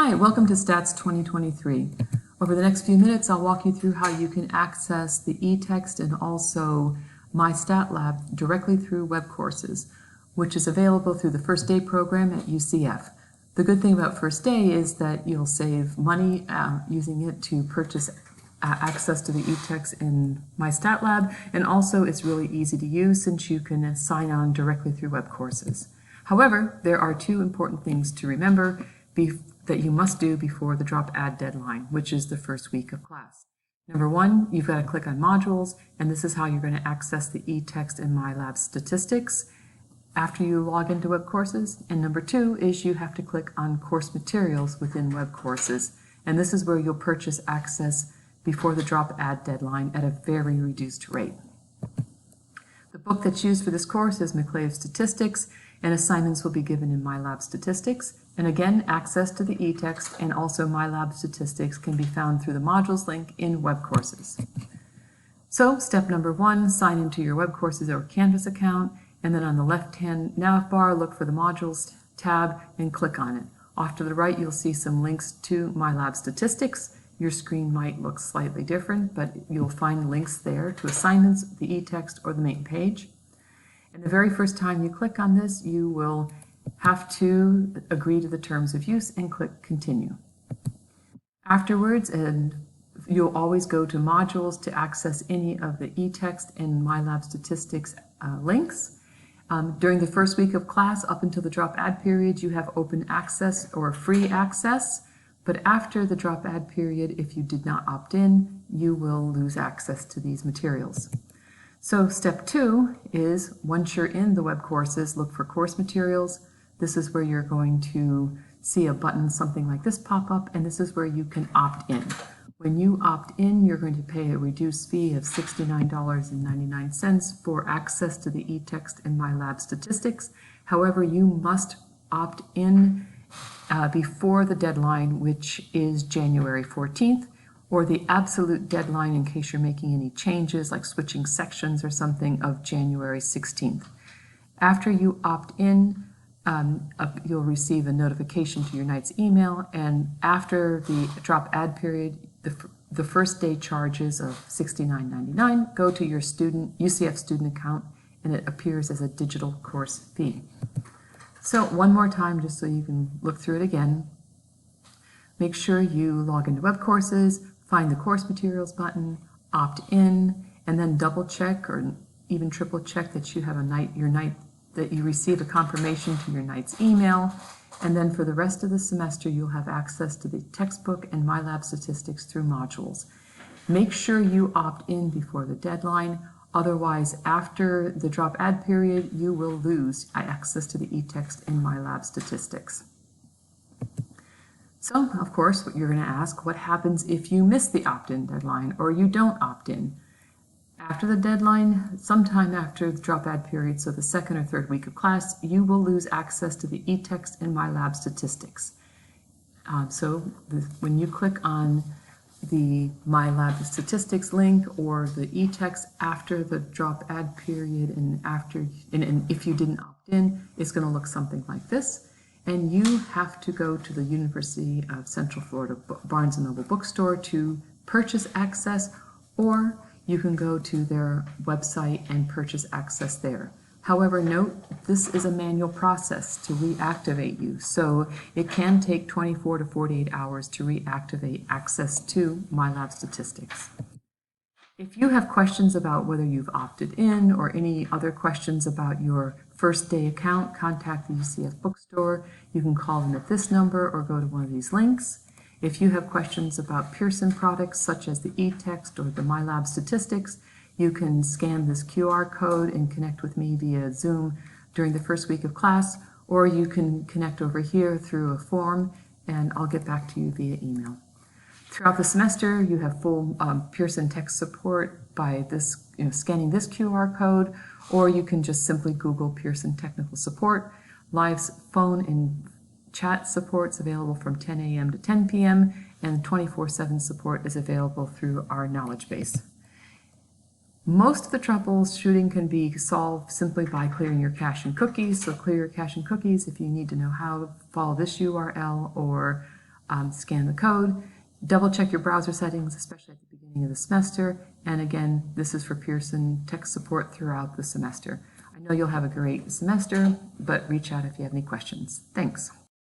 Hi, welcome to Stats 2023. Over the next few minutes, I'll walk you through how you can access the e-text and also MyStatLab directly through web courses, which is available through the First Day program at UCF. The good thing about First Day is that you'll save money using it to purchase access to the e-text in MyStatLab, and also it's really easy to use since you can sign on directly through web courses. However, there are two important things to remember that you must do before the drop add deadline, which is the first week of class. Number one, you've got to click on modules, and this is how you're going to access the e-text in MyLab Statistics after you log into web courses. And number two is you have to click on course materials within web courses, and this is where you'll purchase access before the drop add deadline at a very reduced rate. The book that's used for this course is McClave's Statistics, and assignments will be given in MyLab Statistics. And again, access to the e-text and also MyLab Statistics can be found through the modules link in web courses. So step number one, sign into your web courses or Canvas account, and then on the left-hand nav bar, look for the modules tab and click on it. Off to the right, you'll see some links to MyLab Statistics. Your screen might look slightly different, but you'll find links there to assignments, the e-text, or the main page. And the very first time you click on this, you will have to agree to the terms of use and click continue. Afterwards, and you'll always go to modules to access any of the e-text and MyLab Statistics links. During the first week of class, up until the drop add period, you have open access or free access. But after the drop add period, if you did not opt in, you will lose access to these materials. So step two is, once you're in the web courses, look for course materials. This is where you're going to see a button, something like this pop up, and this is where you can opt in. When you opt in, you're going to pay a reduced fee of $69.99 for access to the e-text and MyLab Statistics. However, you must opt in before the deadline, which is January 14th, or the absolute deadline in case you're making any changes like switching sections or something of January 16th. After you opt in, you'll receive a notification to your Knight's email, and after the drop add period, the first day charges of $69.99 go to your UCF student account, and it appears as a digital course fee. So one more time, just so you can look through it again, make sure you log into web courses, find the course materials button, opt in, and then double check or even triple check that you have that you receive a confirmation to your Knight's email. And then for the rest of the semester, you'll have access to the textbook and MyLab Statistics through modules. Make sure you opt in before the deadline. Otherwise, after the drop add period, you will lose access to the e-text and MyLab Statistics. So, of course, you're going to ask, what happens if you miss the opt-in deadline or you don't opt in? After the deadline, sometime after the drop add period, so the second or third week of class, you will lose access to the e-text and MyLab Statistics. When you click on the MyLab Statistics link or the e-text after the drop add period and if you didn't opt in, it's going to look something like this. And you have to go to the University of Central Florida Barnes & Noble bookstore to purchase access, or you can go to their website and purchase access there. However, note, this is a manual process to reactivate you, so it can take 24 to 48 hours to reactivate access to MyLab Statistics. If you have questions about whether you've opted in or any other questions about your First Day account, contact the UCF bookstore. You can call them at this number or go to one of these links. If you have questions about Pearson products such as the e-text or the MyLab Statistics, you can scan this QR code and connect with me via Zoom during the first week of class, or you can connect over here through a form and I'll get back to you via email. Throughout the semester, you have full Pearson text support by scanning this QR code, or you can just simply Google Pearson Technical Support. Live phone and chat support is available from 10 a.m. to 10 p.m., and 24/7 support is available through our knowledge base. Most of the troubleshooting can be solved simply by clearing your cache and cookies. So clear your cache and cookies if you need to know how to follow this URL or scan the code, double check your browser settings, especially at the beginning of the semester. And again, this is for Pearson tech support throughout the semester. I know you'll have a great semester, but reach out if you have any questions. Thanks.